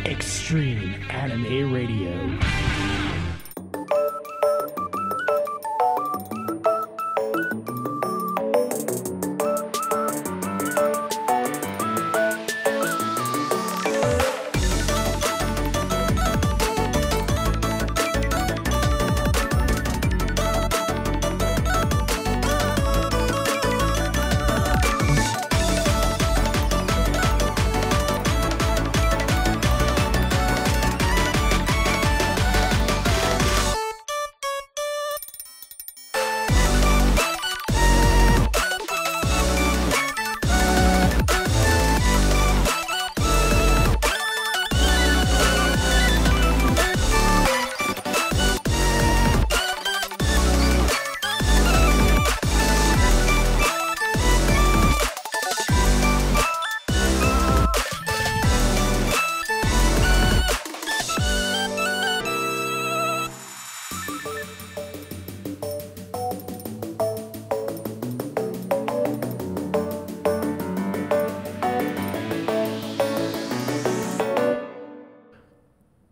Extreme Anime Radio.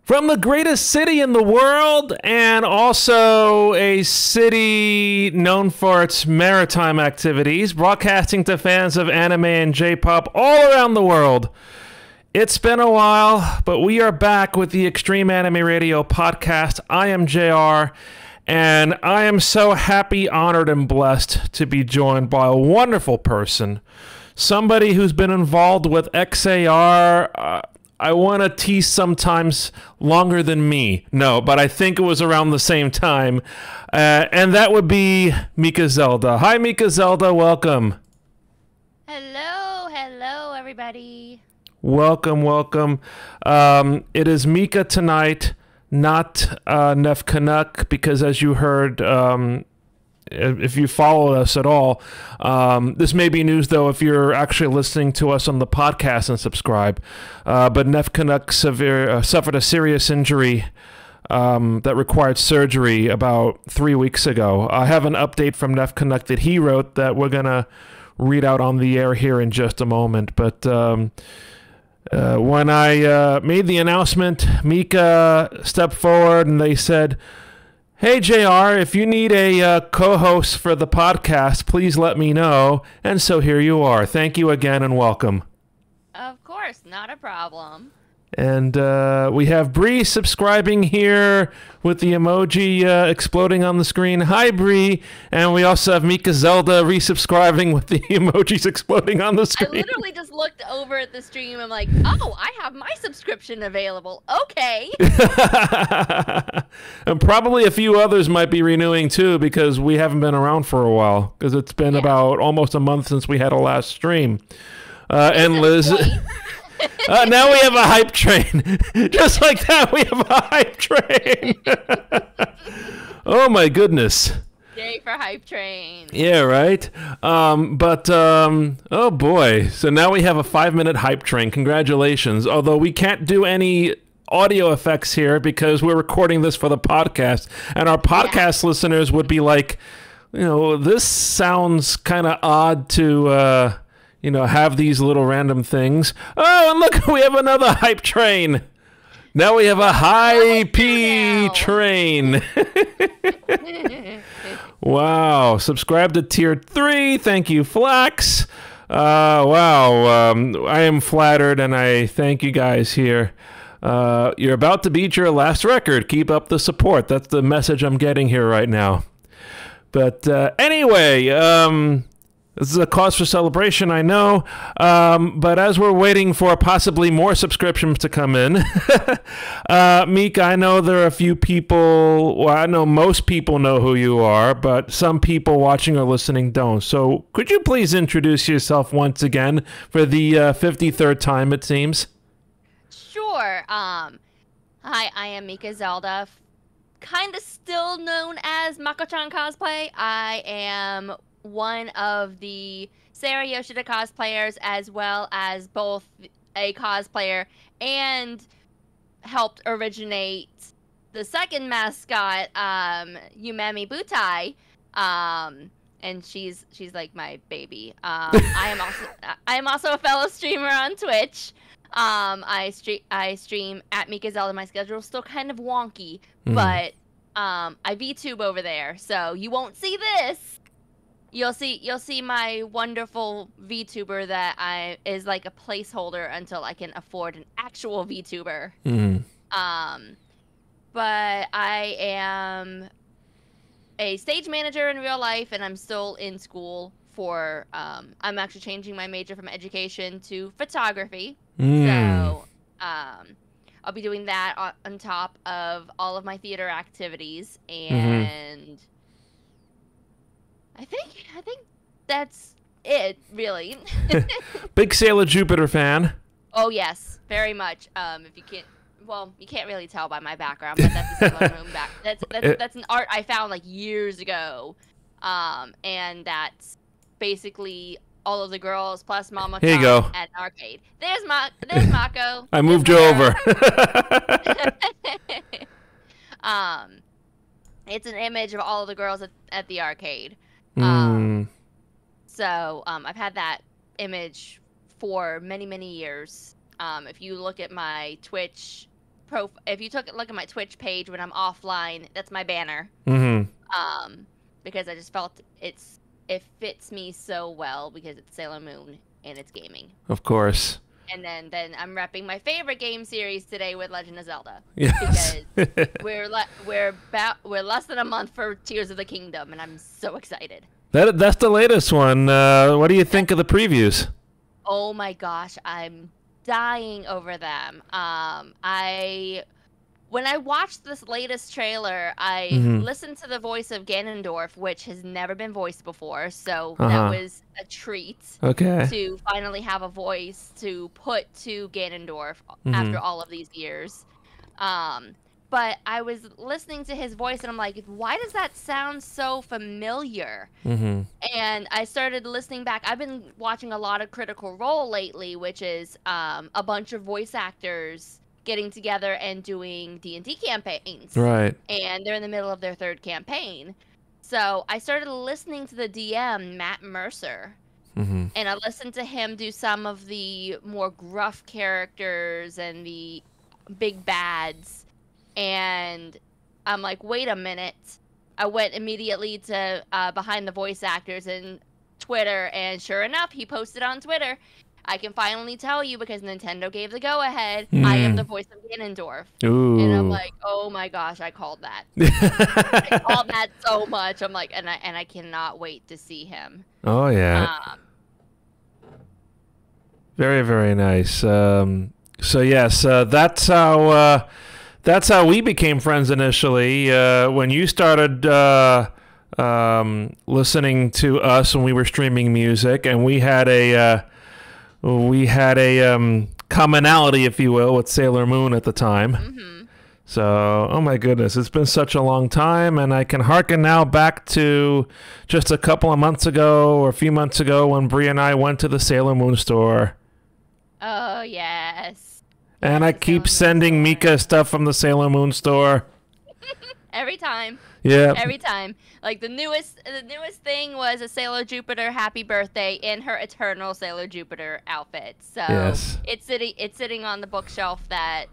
From the greatest city in the world, and also a city known for its maritime activities, broadcasting to fans of anime and J-pop all around the world. It's been a while, but we are back with the Extreme Anime Radio podcast. I am JR, and I am so happy, honored, and blessed to be joined by a wonderful person, somebody who's been involved with XAR, I want to tease sometimes longer than me. No, but I think it was around the same time. And that would be MikaZelda. Hi, MikaZelda. Welcome. Hello, everybody. Welcome, welcome. It is Mika tonight, not NefCanuck, because as you heard, if you follow us at all, this may be news, though, if you're actually listening to us on the podcast and subscribe. But NefCanuck suffered a serious injury that required surgery about 3 weeks ago. I have an update from NefCanuck that he wrote that we're going to read out on the air here in just a moment. But when I made the announcement, Mika stepped forward and they said, "Hey, JR, if you need a co-host for the podcast, please let me know." And so here you are. Thank you again and welcome. Of course, not a problem. And we have Bree subscribing here with the emoji exploding on the screen. Hi, Bree. And we also have MikaZelda resubscribing with the emojis exploding on the screen. I literally just looked over at the stream. I'm like, oh, I have my subscription available. Okay. And probably a few others might be renewing too, because we haven't been around for a while, because it's been about almost a month since we had a last stream. And Liz... now we have a hype train. Just like that, we have a hype train. Oh, my goodness. Yay for hype train. Yeah, right? Oh, boy. So now we have a 5-minute hype train. Congratulations. Although we can't do any audio effects here because we're recording this for the podcast. And our podcast listeners would be like, you know, this sounds kind of odd to... you know, have these little random things. Oh, and look, we have another hype train. Now we have a high P train. Wow. Subscribe to Tier 3. Thank you, Flax. Wow. I am flattered, and I thank you guys here. You're about to beat your last record. Keep up the support. That's the message I'm getting here right now. But anyway... This is a cause for celebration, I know, but as we're waiting for possibly more subscriptions to come in, Mika, I know there are a few people, well, I know most people know who you are, but some people watching or listening don't. So could you please introduce yourself once again for the 53rd time, it seems? Sure. Hi, I am MikaZelda, kind of still known as Mako-chan Cosplay. I am one of the Sarah Yoshida cosplayers, as well as both a cosplayer and helped originate the second mascot, Yumemi Butai, and she's like my baby. I am also a fellow streamer on Twitch. I stream at MikaZelda. My schedule's still kind of wonky, but I VTube over there, so you won't see this. You'll see my wonderful VTuber that is like a placeholder until I can afford an actual VTuber. But I am a stage manager in real life, and I'm still in school for. I'm actually changing my major from education to photography. So I'll be doing that on top of all of my theater activities, and I think that's it, really. Big Sailor Jupiter fan. Oh yes, very much. If you can't, well, you can't really tell by my background, but that's the Sailor Moon back. That's an art I found like years ago, and that's basically all of the girls plus Mama Here you go. At an arcade. There's Mako. I moved you over. It's an image of all of the girls at the arcade. So I've had that image for many years. If you look at my Twitch if you look at my Twitch page when I'm offline, that's my banner. Because I just felt it fits me so well because it's Sailor Moon and it's gaming. Of course. And then I'm repping my favorite game series today with Legend of Zelda. Yes. Because we're less than a month for Tears of the Kingdom, and I'm so excited. That's the latest one. What do you think of the previews? Oh my gosh, I'm dying over them. When I watched this latest trailer, I listened to the voice of Ganondorf, which has never been voiced before, so that was a treat to finally have a voice to put to Ganondorf after all of these years. But I was listening to his voice, and I'm like, why does that sound so familiar? And I started listening back. I've been watching a lot of Critical Role lately, which is a bunch of voice actors getting together and doing D&D campaigns. Right. And they're in the middle of their third campaign. So I started listening to the DM, Matt Mercer. And I listened to him do some of the more gruff characters and the big bads. And I'm like, wait a minute. I went immediately to behind the voice actors and Twitter. And sure enough, he posted on Twitter, I can finally tell you because Nintendo gave the go-ahead. I am the voice of Ganondorf. Ooh. And I'm like, oh my gosh, I called that. I called that so much. I'm like, and I cannot wait to see him. Oh yeah. Very, very nice. So yes, that's how we became friends initially. When you started listening to us when we were streaming music, and we had a commonality, if you will, with Sailor Moon at the time. So, oh my goodness, it's been such a long time, and I can hearken now back to just a couple of months ago or a few months ago when Bree and I went to the Sailor Moon store. Oh yes. And I keep sending Mika stuff from the Sailor Moon store. Every time. Yeah. Every time. Like the newest thing was a Sailor Jupiter happy birthday in her eternal Sailor Jupiter outfit. So yes. it's sitting on the bookshelf that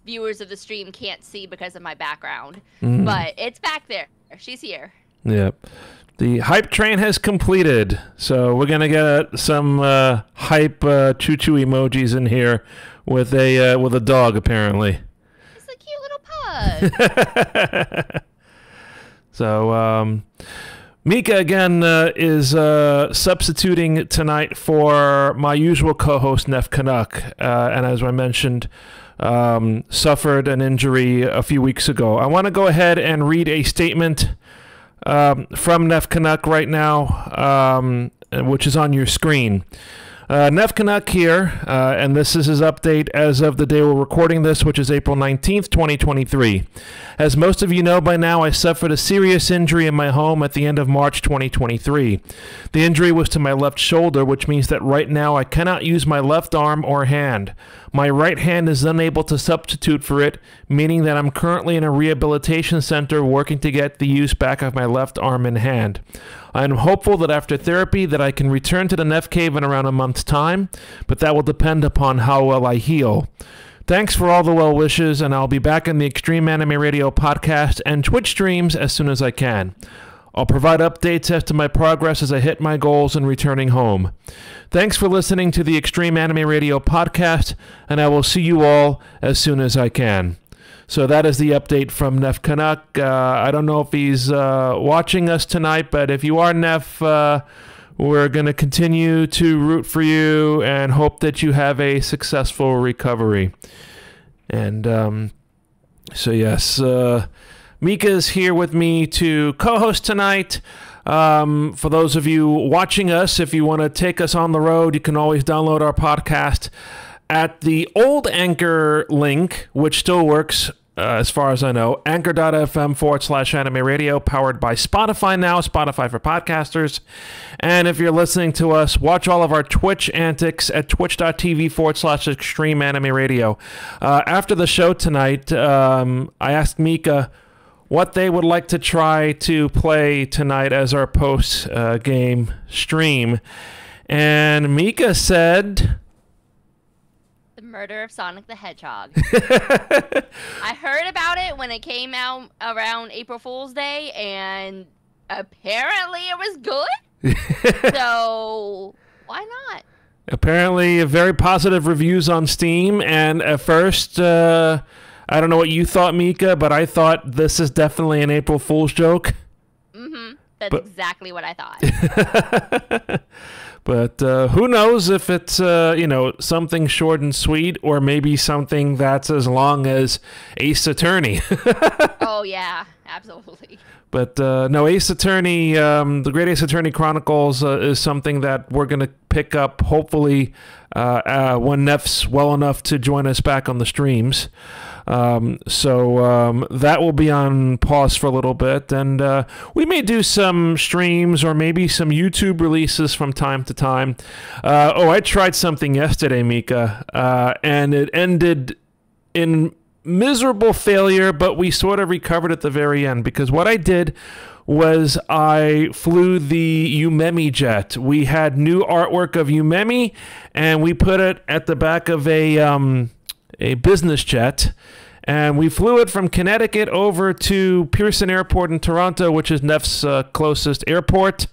viewers of the stream can't see because of my background. But it's back there. She's here. Yep. The hype train has completed. So we're gonna get some hype choo-choo emojis in here with a dog apparently. It's a cute little pug. So, Mika, again, is substituting tonight for my usual co-host, NefCanuck, and as I mentioned, suffered an injury a few weeks ago. I want to go ahead and read a statement from NefCanuck right now, which is on your screen. NefCanuck here, and this is his update as of the day we're recording this, which is April 19th, 2023. As most of you know by now, I suffered a serious injury in my home at the end of March 2023. The injury was to my left shoulder, which means that right now I cannot use my left arm or hand. My right hand is unable to substitute for it, meaning that I'm currently in a rehabilitation center working to get the use back of my left arm and hand. I am hopeful that after therapy that I can return to the Nef Cave in around a month's time, but that will depend upon how well I heal. Thanks for all the well wishes, and I'll be back in the Extreme Anime Radio podcast and Twitch streams as soon as I can. I'll provide updates as to my progress as I hit my goals in returning home. Thanks for listening to the Extreme Anime Radio podcast, and I will see you all as soon as I can. So that is the update from NefCanuck. I don't know if he's watching us tonight, but if you are, Nef, we're going to continue to root for you and hope that you have a successful recovery. And so, yes, Mika is here with me to co-host tonight. For those of you watching us, if you want to take us on the road, you can always download our podcast at the old Anchor link, which still works as far as I know, anchor.fm/anime radio, powered by Spotify now, Spotify for podcasters. And if you're listening to us, watch all of our Twitch antics at twitch.tv/extreme anime radio. After the show tonight, I asked Mika what they would like to try to play tonight as our post-game stream. And Mika said... The Murder of Sonic the Hedgehog. I heard about it when it came out around April Fool's Day, and apparently it was good. So, why not? Apparently, very positive reviews on Steam, and at first... I don't know what you thought, Mika, but I thought this is definitely an April Fool's joke. Mm-hmm. That's exactly what I thought. But who knows if it's, something short and sweet, or maybe something that's as long as Ace Attorney. Oh, yeah, absolutely. But no, Ace Attorney, the Great Ace Attorney Chronicles is something that we're going to pick up, hopefully, when Nef's well enough to join us back on the streams. So that will be on pause for a little bit, and we may do some streams or maybe some YouTube releases from time to time. I tried something yesterday, Mika, and it ended in miserable failure, but we sort of recovered at the very end, because what I did was I flew the Umemi jet. We had new artwork of Umemi, and we put it at the back of a business jet, and we flew it from Connecticut over to Pearson Airport in Toronto, which is Nef's closest airport.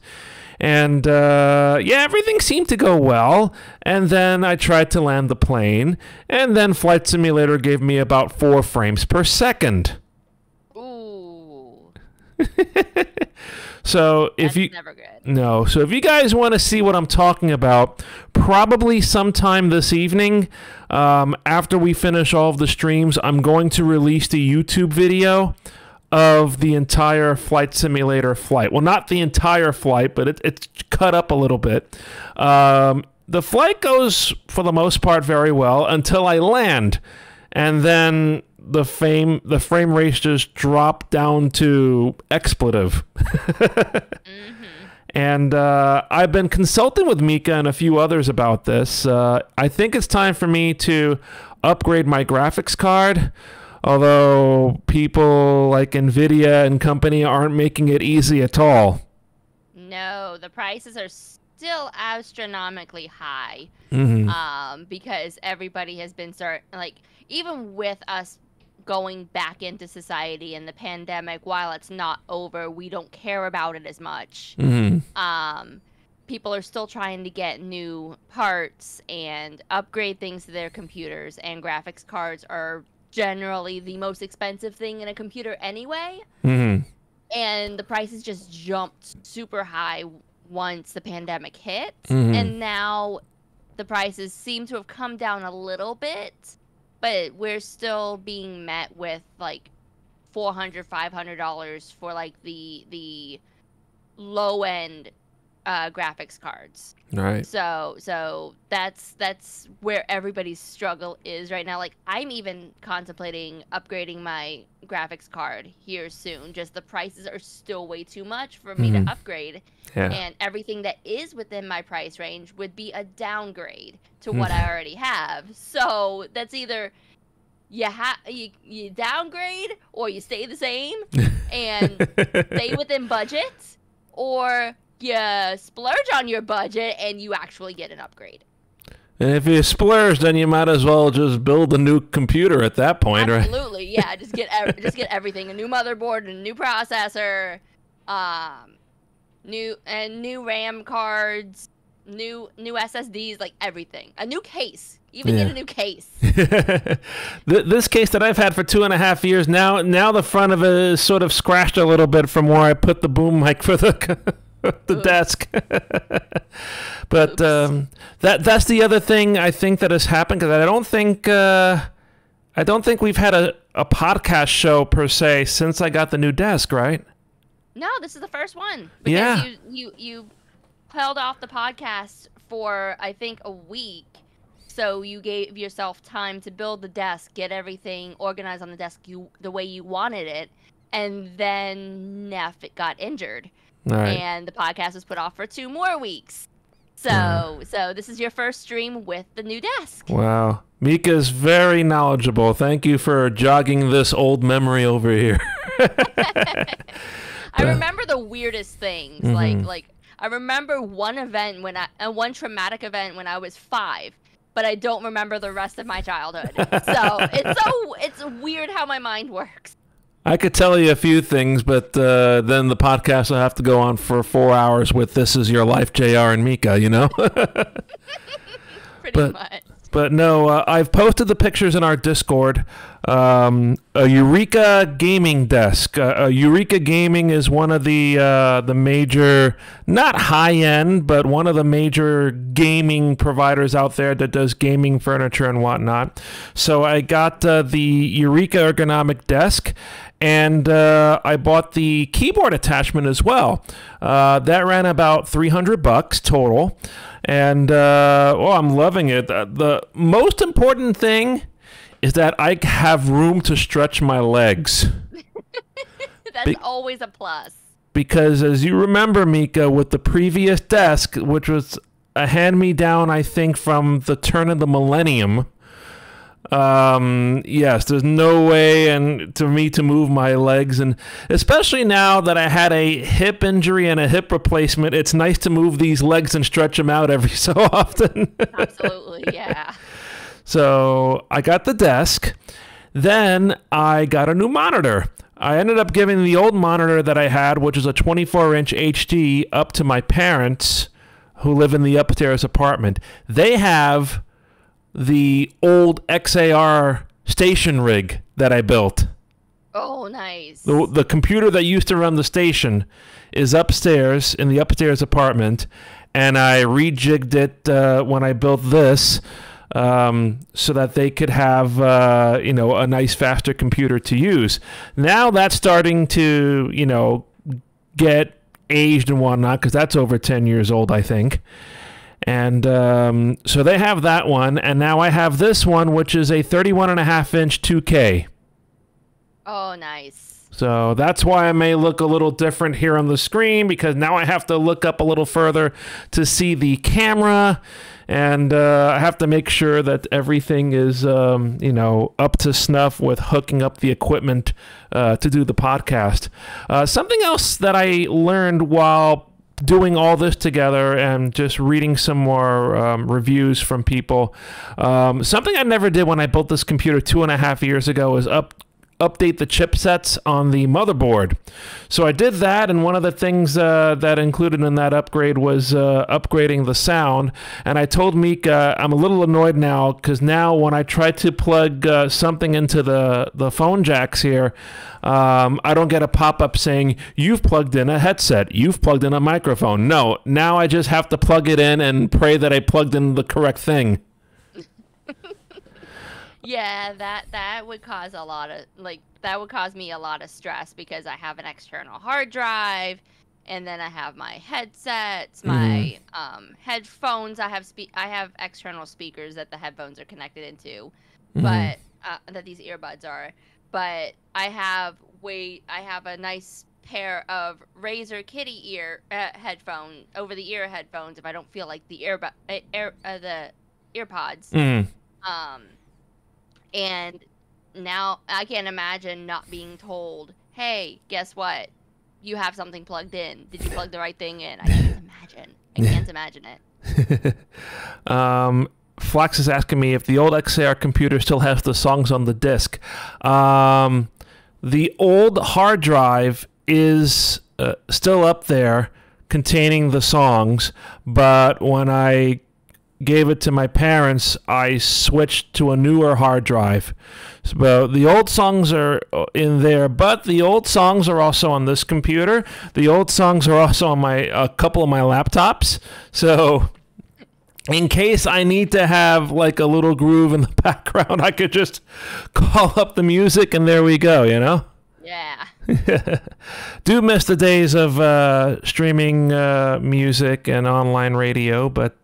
And everything seemed to go well. And then I tried to land the plane, and then Flight Simulator gave me about 4 frames per second. Ooh. So That's never good. No. So if you guys want to see what I'm talking about, probably sometime this evening, after we finish all of the streams, I'm going to release the YouTube video of the entire Flight Simulator flight. Well, not the entire flight, but it's cut up a little bit. The flight goes, for the most part, very well until I land. And then the frame rates just drop down to expletive. Mm-hmm. And I've been consulting with Mika and a few others about this. I think it's time for me to upgrade my graphics card, although people like NVIDIA and company aren't making it easy at all. No, the prices are still astronomically high. Mm-hmm. Because everybody has been even with us going back into society and the pandemic, while it's not over, we don't care about it as much. Mm-hmm. People are still trying to get new parts and upgrade things to their computers, and graphics cards are generally the most expensive thing in a computer anyway. Mm-hmm. And the prices just jumped super high once the pandemic hit. Mm-hmm. And now the prices seem to have come down a little bit, but we're still being met with like $400, $500 for like the low end graphics cards. Right. So that's where everybody's struggle is right now. Like, I'm even contemplating upgrading my graphics card here soon. Just the prices are still way too much for me to upgrade. Yeah. And everything that is within my price range would be a downgrade to what I already have. So that's either you downgrade or you stay the same and stay within budget, or you splurge on your budget and you actually get an upgrade. And if you splurge, then you might as well just build a new computer at that point, right? Absolutely, yeah. Just get everything: a new motherboard, a new processor, new RAM cards, new SSDs, like everything. A new case. Even get a new case. This case that I've had for 2.5 years now the front of it is sort of scratched a little bit from where I put the boom mic for the desk. But that's the other thing I think that has happened, because I don't think we've had a podcast show per se since I got the new desk, right? No, this is the first one. Because you held off the podcast for I think a week. So you gave yourself time to build the desk, get everything organized on the desk the way you wanted it, and then Nef got injured. Right. And the podcast was put off for 2 more weeks. So this is your first stream with the new desk. Wow. Mika's very knowledgeable. Thank you for jogging this old memory over here. I remember the weirdest things. Like I remember one traumatic event when I was 5, but I don't remember the rest of my childhood. So it's weird how my mind works. I could tell you a few things, but then the podcast will have to go on for 4 hours with "This Is Your Life, JR and Mika," you know? Pretty much. But no, I've posted the pictures in our Discord. A Eureka gaming desk. Eureka Gaming is one of the major, not high-end, but one of the major gaming providers out there that does gaming furniture and whatnot. So I got the Eureka ergonomic desk, and I bought the keyboard attachment as well. That ran about $300 total. And I'm loving it. The most important thing is that I have room to stretch my legs. That's always a plus. Because as you remember, Mika, with the previous desk, which was a hand-me-down, I think, from the turn of the millennium, yes, there's no way for me to move my legs, and especially now that I had a hip injury and a hip replacement, it's nice to move these legs and stretch them out every so often. Absolutely, yeah. So I got the desk, then I got a new monitor. I ended up giving the old monitor that I had, which is a 24-inch HD, up to my parents who live in the upstairs apartment. They have the old XAR station rig that I built. Oh, nice. The computer that used to run the station is upstairs in the upstairs apartment, and I rejigged it when I built this so that they could have a nice faster computer to use. Now that's starting to get aged and whatnot, because that's over 10 years old, I think. And so they have that one, and now I have this one, which is a 31.5-inch 2K. Oh, nice. So that's why I may look a little different here on the screen, because now I have to look up a little further to see the camera, and I have to make sure that everything is, up to snuff with hooking up the equipment to do the podcast. Something else that I learned while doing all this together and just reading some more reviews from people. Something I never did when I built this computer 2.5 years ago is update the chipsets on the motherboard. So I did that, and one of the things that included in that upgrade was upgrading the sound. And I told Mika I'm a little annoyed now, because now when I try to plug something into the phone jacks here, I don't get a pop-up saying, "You've plugged in a headset, you've plugged in a microphone." No, now I just have to plug it in and pray that I plugged in the correct thing. Yeah, that would cause me a lot of stress, because I have an external hard drive, and then I have my headsets, my headphones. I have external speakers that the headphones are connected into, but that these earbuds are. But I have a nice pair of Razer Kitty headphone over the ear headphones if I don't feel like the earpods. And now I can't imagine not being told, "Hey, guess what? You have something plugged in. Did you plug the right thing in? I need imagine. I can't imagine it. Flax is asking me if the old XAR computer still has the songs on the disc. The old hard drive is still up there containing the songs, but when I gave it to my parents, I switched to a newer hard drive. So the old songs are in there, but the old songs are also on this computer. The old songs are also on a couple of my laptops. So in case I need to have like a little groove in the background, I could just call up the music and there we go, you know? Yeah. Do miss the days of streaming music and online radio, but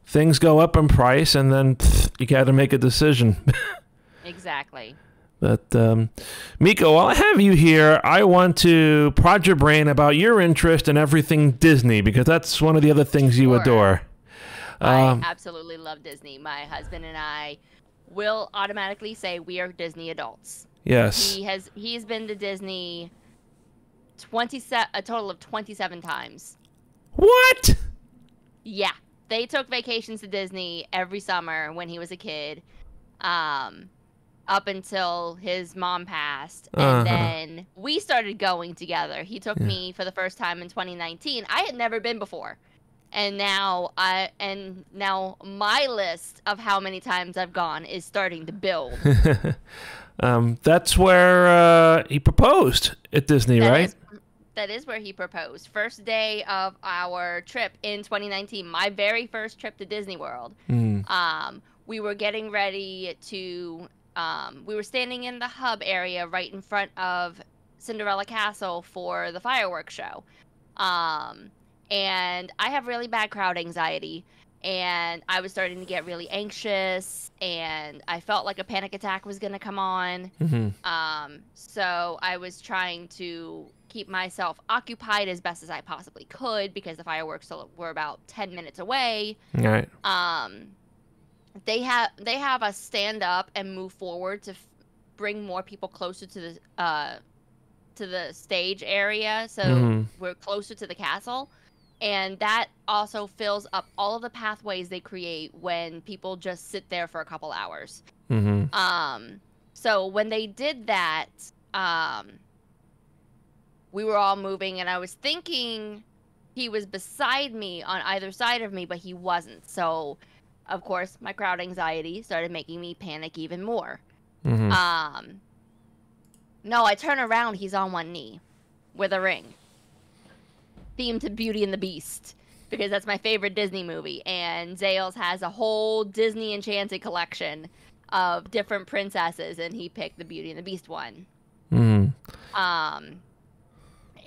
things go up in price, and then you got to make a decision. Exactly. But Mika, while I have you here, I want to prod your brain about your interest in everything Disney, because that's one of the other things you adore. I absolutely love Disney. My husband and I will automatically say we are Disney adults. Yes. He's been to Disney a total of 27 times. What? Yeah. They took vacations to Disney every summer when he was a kid, up until his mom passed. And then we started going together. He took me for the first time in 2019. I had never been before. And now my list of how many times I've gone is starting to build. That's where he proposed at Disney, right? That is where he proposed. First day of our trip in 2019, my very first trip to Disney World. We were getting ready to, we were standing in the hub area right in front of Cinderella Castle for the fireworks show. And I have really bad crowd anxiety, and I was starting to get really anxious, and I felt like a panic attack was going to come on. So I was trying to keep myself occupied as best as I possibly could, because the fireworks were about 10 minutes away. Right. They have us stand up and move forward to bring more people closer to the stage area, so we're closer to the castle. And that also fills up all of the pathways they create when people just sit there for a couple hours. So when they did that, we were all moving, and I was thinking he was beside me on either side of me, but he wasn't. So, of course, my crowd anxiety started making me panic even more. No, I turn around, he's on one knee with a ring. Themed to Beauty and the Beast, because that's my favorite Disney movie, and Zales has a whole Disney Enchanted collection of different princesses, and he picked the Beauty and the Beast one.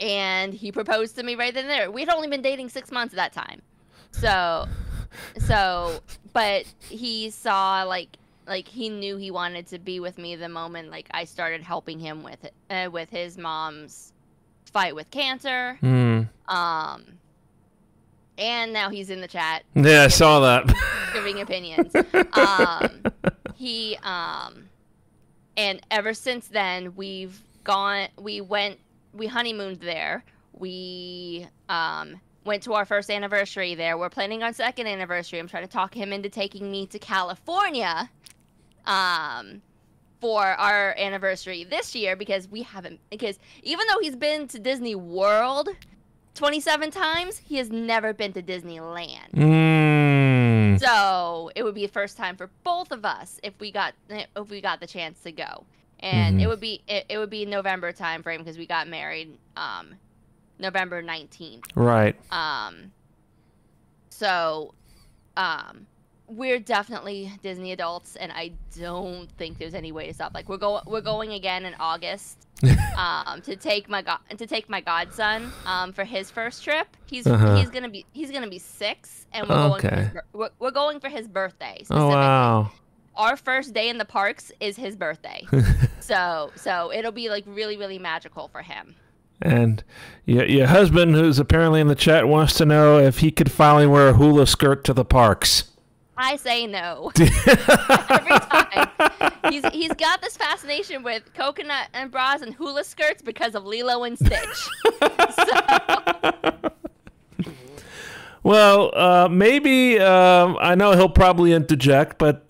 And he proposed to me right then and there. We'd only been dating 6 months at that time, but he saw like he knew he wanted to be with me the moment like I started helping him with his mom's fight with cancer. And now he's in the chat. Yeah, I saw that. Giving opinions. And ever since then we honeymooned there. We went to our first anniversary there. We're planning our second anniversary. I'm trying to talk him into taking me to California for our anniversary this year, because even though he's been to Disney World 27 times, he has never been to Disneyland. So it would be the first time for both of us if we got the chance to go. And it would be November time frame, because we got married November 19th. Right. So we're definitely Disney adults, and I don't think there's any way to stop. Like we're going again in August to take my godson for his first trip. He's gonna be 6, and we're going for his birthday specifically. Oh wow. Our first day in the parks is his birthday. so it'll be like really, really magical for him. And your husband, who's apparently in the chat, wants to know if he could finally wear a hula skirt to the parks. I say no. Every time. He's got this fascination with coconut and bras and hula skirts because of Lilo and Stitch. Well, maybe I know he'll probably interject, but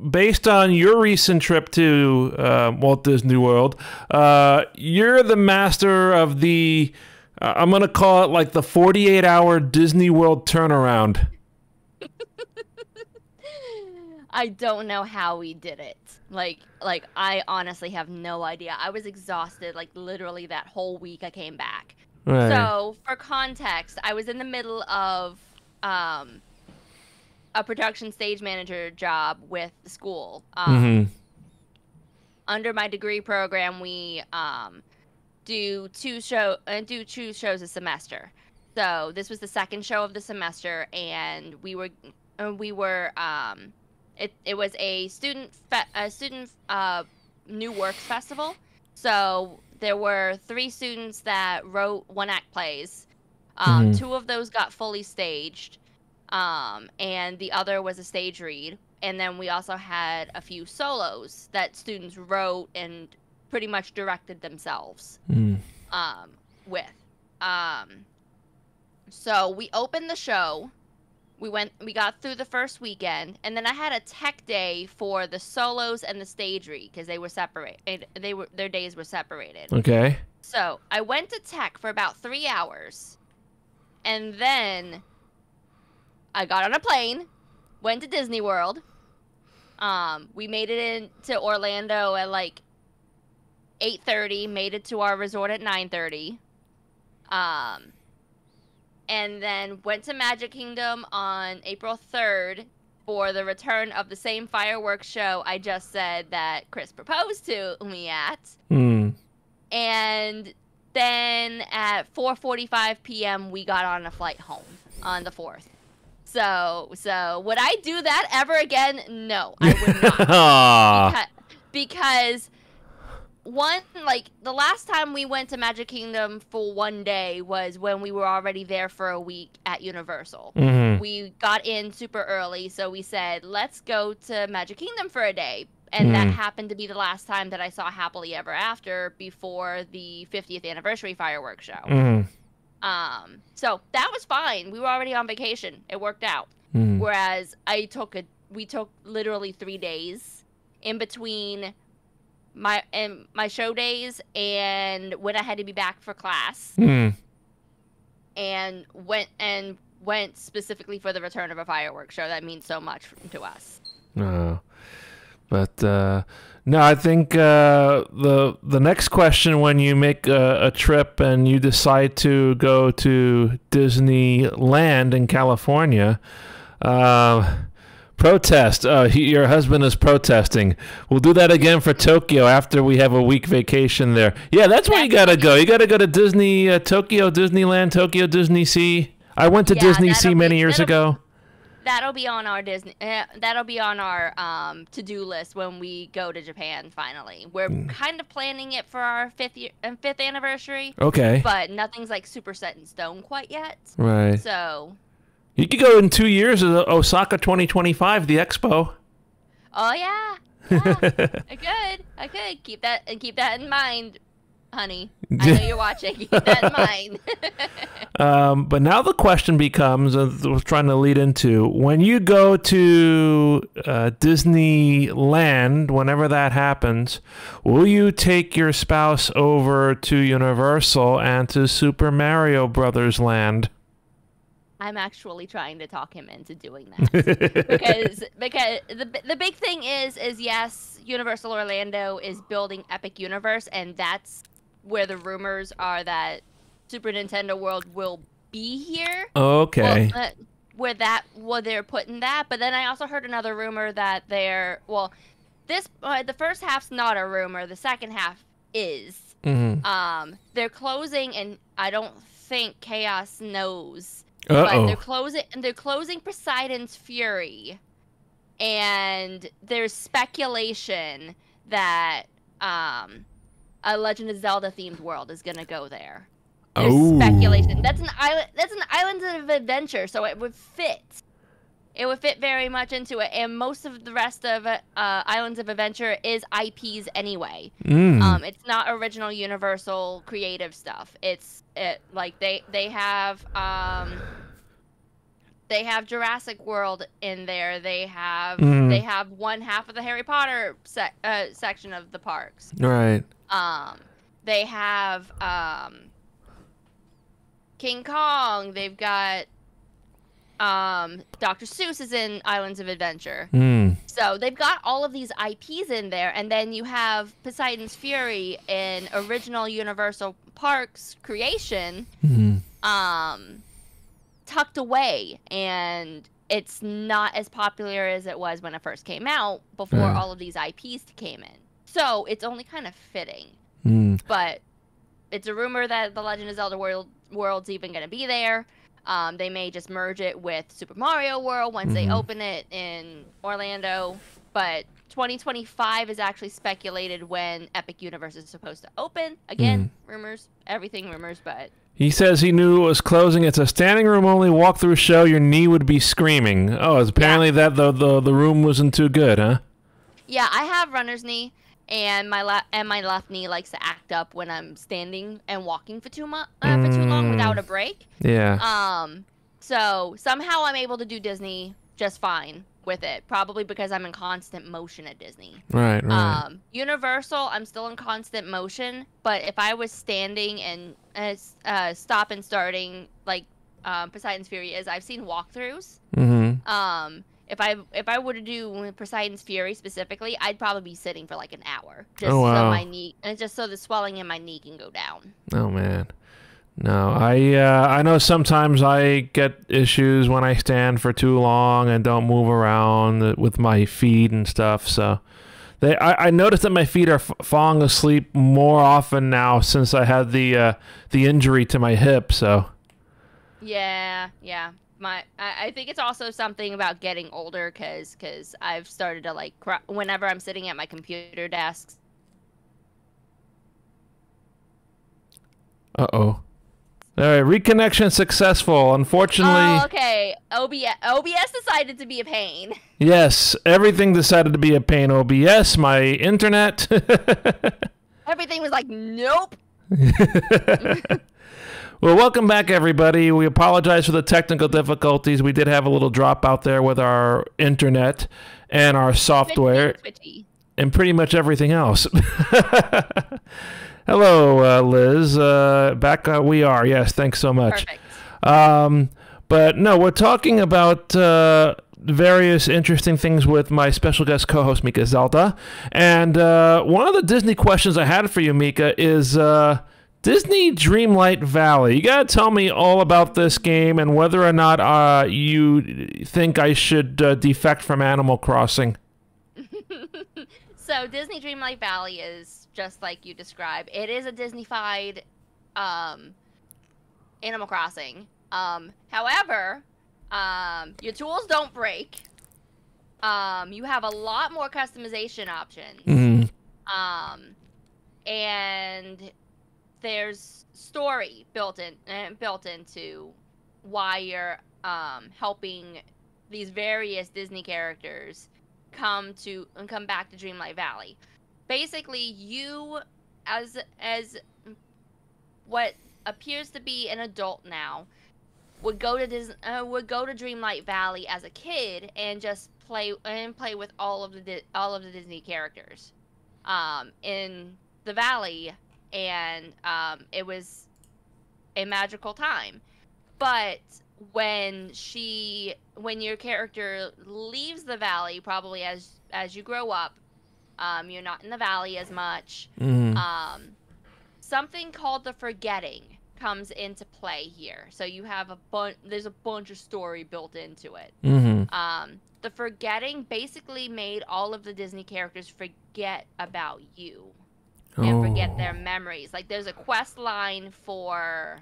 based on your recent trip to Walt Disney World, you're the master of the, I'm going to call it like the 48-hour Disney World turnaround. I don't know how we did it. Like I honestly have no idea. I was exhausted, like literally that whole week I came back. Right. So for context, I was in the middle of a production stage manager job with the school. Under my degree program, we do two shows a semester. So this was the second show of the semester, and it was a student new works festival. So there were 3 students that wrote one-act plays. 2 of those got fully staged, and the other was a stage read. And then we also had a few solos that students wrote and pretty much directed themselves with. So we opened the show. We got through the first weekend, and then I had a tech day for the solos and the stage read because they were separated. Their days were separated. Okay. So I went to tech for about 3 hours, and then I got on a plane, went to Disney World. We made it into Orlando at like 8:30. Made it to our resort at 9:30. And then went to Magic Kingdom on April 3rd for the return of the same fireworks show I just said that Chris proposed to me at. And then at 4:45 p.m. we got on a flight home on the 4th. So would I do that ever again? No, I would not. because one, like, the last time we went to Magic Kingdom for one day was when we were already there for a week at Universal. We got in super early, so we said, let's go to Magic Kingdom for a day. And that happened to be the last time that I saw Happily Ever After before the 50th anniversary fireworks show. So that was fine. We were already on vacation. It worked out. Whereas we took literally 3 days in between my show days and when I had to be back for class, and went specifically for the return of a fireworks show. That means so much to us. But no, I think the next question, when you make a trip and you decide to go to Disneyland in California, protest. Your husband is protesting. We'll do that again for Tokyo after we have a week vacation there. Yeah, that's where you gotta go. You gotta go to Disney, Tokyo, Disneyland, Tokyo, Disney Sea. I went to Disney Sea many years ago. That'll be on our to-do list when we go to Japan finally. We're kind of planning it for our 5th anniversary. Okay. But nothing's like super set in stone quite yet. Right. So you could go in 2 years to Osaka 2025, the expo. Oh yeah. I could keep that in mind, honey. I know you're watching. Keep that in mind. But now the question becomes, I was trying to lead into, when you go to Disneyland, whenever that happens, will you take your spouse over to Universal and to Super Mario Brothers Land? I'm actually trying to talk him into doing that because the big thing is yes, Universal Orlando is building Epic Universe, and that's where the rumors are that Super Nintendo World will be here. Okay. Where they're putting that, but then I also heard another rumor that the first half's not a rumor, the second half is. They're closing, and I don't think Chaos knows. But they're closing Poseidon's Fury, and there's speculation that a Legend of Zelda themed world is gonna go there. There's speculation. That's an island of adventure, so it would fit. it would fit very much into it. And most of the rest of Islands of Adventure is IPs anyway. It's not original Universal creative stuff. Like they have Jurassic World in there. They have one half of the Harry Potter section of the parks. Right. They have King Kong. They've got Dr. Seuss is in Islands of Adventure. So they've got all of these IPs in there, and then you have Poseidon's Fury in original Universal Parks creation, tucked away, and it's not as popular as it was when it first came out before all of these IPs came in. So it's only kind of fitting. But it's a rumor that the Legend of Zelda World's even going to be there. They may just merge it with Super Mario World once they open it in Orlando. But 2025 is actually speculated when Epic Universe is supposed to open. Again, rumors, everything rumors, but... He says he knew it was closing. It's a standing room only walkthrough show. Your knee would be screaming. Oh, apparently that the room wasn't too good, huh? Yeah, I have runner's knee, and my left knee likes to act up when I'm standing and walking for too long without a break. Yeah. So somehow I'm able to do Disney just fine with it, probably because I'm in constant motion at Disney. Right. Universal, I'm still in constant motion, but if I was standing and stop and starting like Poseidon's Fury is, I've seen walkthroughs. If I were to do Poseidon's Fury specifically, I'd probably be sitting for like an hour, just so my knee, and just so the swelling in my knee can go down. Oh man. No, I know sometimes I get issues when I stand for too long and don't move around with my feet and stuff. So I noticed that my feet are falling asleep more often now since I had the injury to my hip. So yeah. I think it's also something about getting older, because I've started to like whenever I'm sitting at my computer desk. Uh-oh. All right, reconnection successful. Unfortunately... Oh, okay. OBS decided to be a pain. Yes, everything decided to be a pain. OBS, my internet. Everything was like, nope. Well, welcome back, everybody. We apologize for the technical difficulties. We did have a little drop out there with our internet and our software. Twitchy. And pretty much everything else. Hello, Liz. Back we are. Yes, thanks so much. Perfect. But no, we're talking about various interesting things with my special guest co-host, MikaZelda. And one of the Disney questions I had for you, Mika, is Disney Dreamlight Valley. You got to tell me all about this game and whether or not you think I should defect from Animal Crossing. So Disney Dreamlight Valley is just like you described. It is a Disney-fied Animal Crossing. However, your tools don't break. You have a lot more customization options. And there's story built into why you're helping these various Disney characters come back to Dreamlight Valley. Basically, you as what appears to be an adult now would go to Dreamlight Valley as a kid and just play with all of the Disney characters in the valley, and it was a magical time. But when your character leaves the valley, probably as you grow up, you're not in the valley as much. Something called the forgetting comes into play here. So you have there's a bunch of story built into it. The forgetting basically made all of the Disney characters forget about you and forget their memories. Like there's a quest line for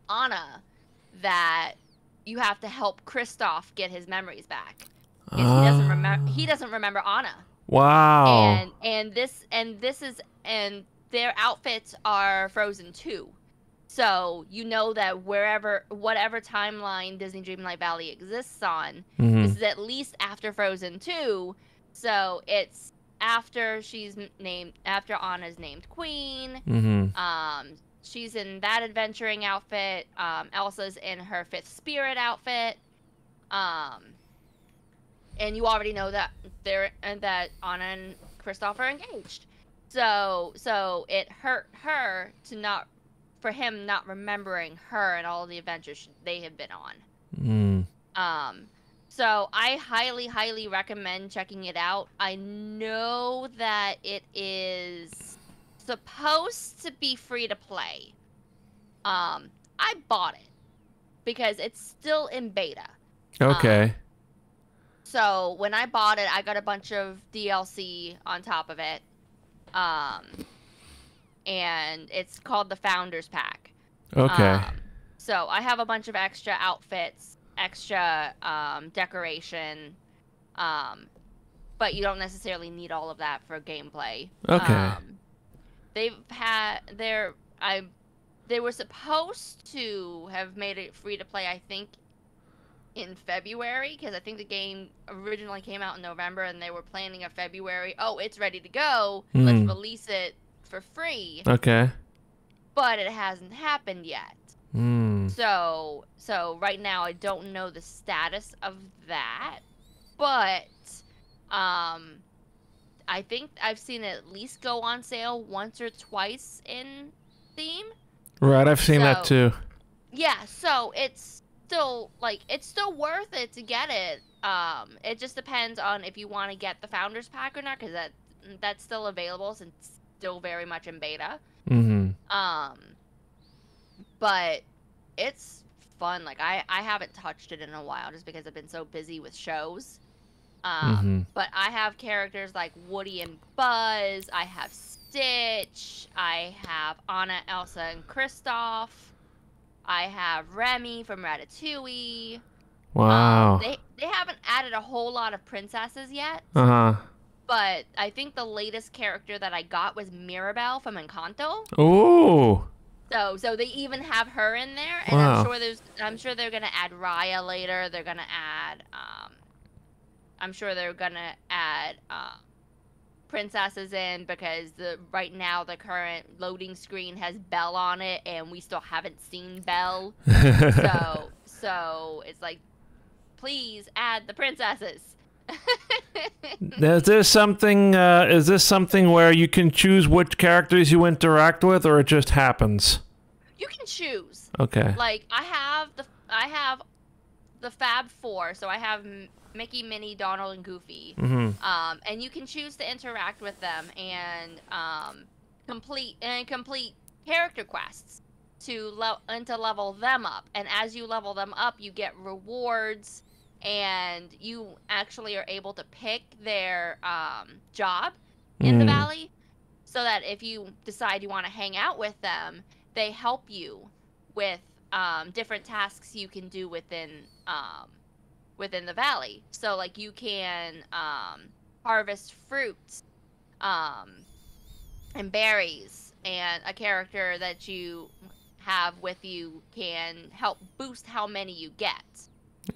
Anna that you have to help Kristoff get his memories back, because he doesn't remember Anna. Wow. And their outfits are Frozen too. So you know that whatever timeline Disney Dreamlight Valley exists on, this is at least after Frozen 2. So it's after after Anna's named queen. She's in that adventuring outfit. Elsa's in her fifth spirit outfit. And you already know that that Anna and Kristoff are engaged. So it hurt her for him not remembering her and all the adventures they have been on. So I highly, highly recommend checking it out. I know that it is supposed to be free to play. I bought it because it's still in beta. Okay. So when I bought it, I got a bunch of DLC on top of it. And it's called the Founders Pack. Okay. So I have a bunch of extra outfits, extra decoration, but you don't necessarily need all of that for gameplay. Okay. They were supposed to have made it free to play, I think, in February, because I think the game originally came out in November, and they were planning a February. Oh, it's ready to go. Let's release it for free. Okay. But it hasn't happened yet. So right now I don't know the status of that, but I think I've seen it at least go on sale once or twice in Steam. Right, I've seen that too. Yeah, so it's still worth it to get it. It just depends on if you want to get the Founders Pack or not, because that's still available since it's still very much in beta. But it's fun. Like I haven't touched it in a while just because I've been so busy with shows. But I have characters like Woody and Buzz. I have Stitch. I have Anna, Elsa, and Kristoff. I have Remy from Ratatouille. Wow. They haven't added a whole lot of princesses yet. But I think the latest character that I got was Mirabelle from Encanto. Ooh. So they even have her in there, and wow. I'm sure they're gonna add Raya later. They're gonna add I'm sure they're gonna add princesses in, because right now the current loading screen has Belle on it, and we still haven't seen Belle. so it's like, please add the princesses. Is this something where you can choose which characters you interact with, or it just happens? You can choose. Okay. Like I have the Fab Four, so I have Mickey, Minnie, Donald, and Goofy. And you can choose to interact with them and complete character quests to level them up. And as you level them up, you get rewards. And you actually are able to pick their job in the valley, so that if you decide you want to hang out with them, they help you with different tasks you can do within the valley. So like you can harvest fruits and berries, and a character that you have with you can help boost how many you get.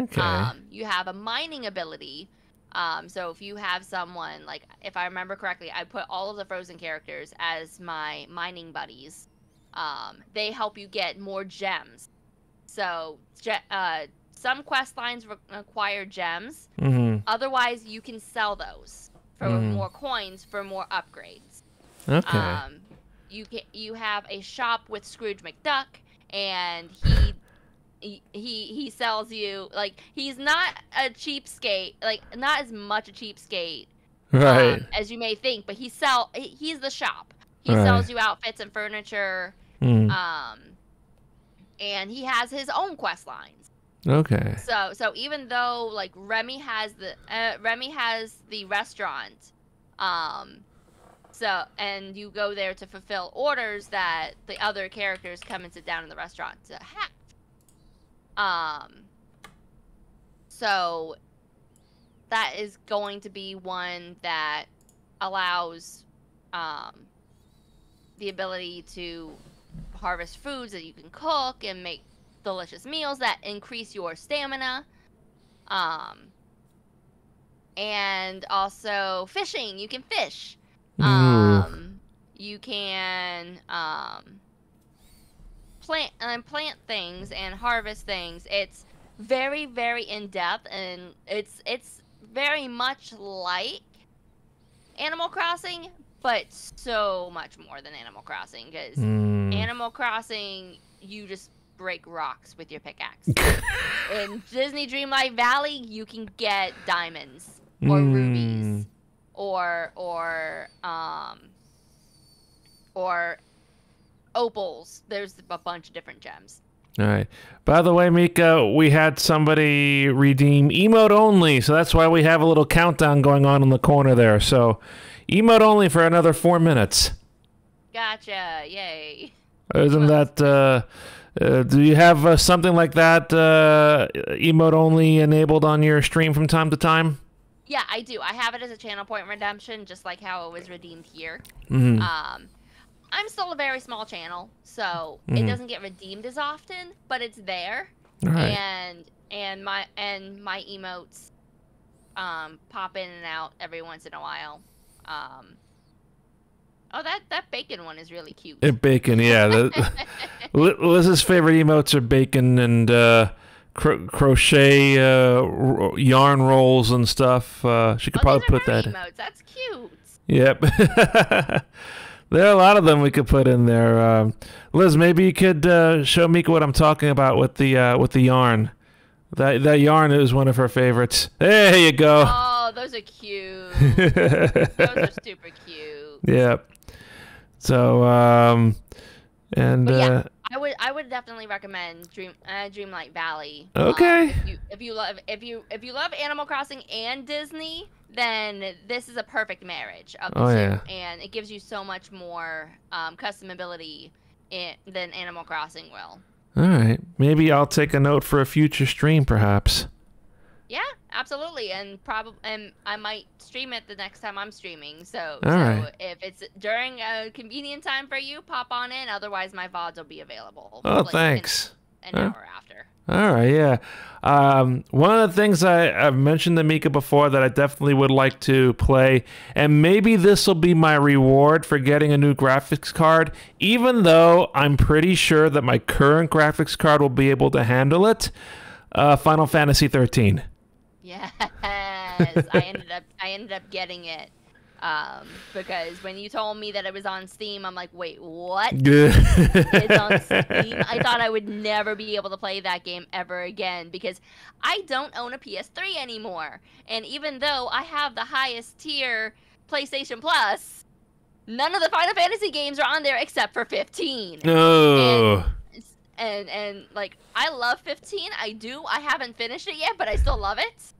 Okay. You have a mining ability. So if you have someone, like, if I remember correctly, I put all of the Frozen characters as my mining buddies. They help you get more gems. So some quest lines require gems. Otherwise, you can sell those for more coins for more upgrades. Okay. You have a shop with Scrooge McDuck, and he sells you, like, he's not a cheapskate, like not as much a cheapskate as you may think, but he's the shop. He sells you outfits and furniture, and he has his own quest lines. Okay. So even though like Remy has the restaurant, and you go there to fulfill orders that the other characters come and sit down in the restaurant to have. So that is going to be one that allows the ability to harvest foods that you can cook and make delicious meals that increase your stamina. And also fishing. You can fish. You can plant things and harvest things. It's very, very in depth, and it's very much like Animal Crossing, but so much more than Animal Crossing, because Animal Crossing, you just break rocks with your pickaxe. In Disney Dreamlight Valley, you can get diamonds or rubies or opals. There's a bunch of different gems. All right. By the way, Mika, we had somebody redeem emote only, so that's why we have a little countdown going on in the corner there. So, emote only for another 4 minutes. Gotcha. Yay. Isn't that... do you have something like that emote only enabled on your stream from time to time? Yeah, I do. I have it as a channel point redemption, just like how it was redeemed here. I'm still a very small channel, so it doesn't get redeemed as often, but it's there. Right. And my emotes pop in and out every once in a while. Oh, that bacon one is really cute. Bacon, yeah. Liz's favorite emotes are bacon and crochet yarn rolls and stuff. She could probably put that in. Emotes. That's cute. Yep. There are a lot of them we could put in there. Liz, maybe you could show Mika what I'm talking about with the yarn. That yarn is one of her favorites. There you go. Oh, those are cute. Those are super cute. Yep. So, but yeah, I would definitely recommend Dreamlight Valley. Okay. If you love Animal Crossing and Disney, then this is a perfect marriage of the two, yeah. And it gives you so much more customability than Animal Crossing will. All right, maybe I'll take a note for a future stream, perhaps. Yeah, absolutely, and I might stream it the next time I'm streaming. So if it's during a convenient time for you, pop on in. Otherwise, my VODs will be available. Oh, thanks. An hour after. All right, yeah. One of the things I've mentioned to Mika before that I definitely would like to play, and maybe this will be my reward for getting a new graphics card, even though I'm pretty sure that my current graphics card will be able to handle it, Final Fantasy 13. Yes, I ended up getting it. Because when you told me that it was on Steam, I'm like, wait, what? It's on Steam? I thought I would never be able to play that game ever again because I don't own a PS3 anymore. And even though I have the highest tier PlayStation Plus, none of the Final Fantasy games are on there except for 15. No. And like, I love 15. I do. I haven't finished it yet, but I still love it.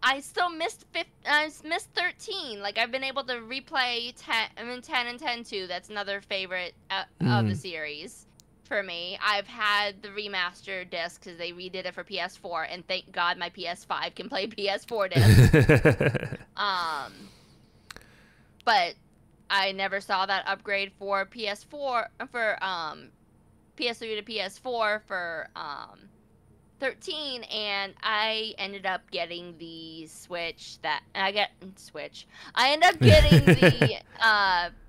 I still missed 13. Like, I've been able to replay 10 and 10-2. That's another favorite of the series for me. I've had the remaster disc because they redid it for PS4, and thank God my PS5 can play PS4 disc. But I never saw that upgrade for PS4 for PS3 to PS4 for 13, and I ended up getting the Switch I ended up getting the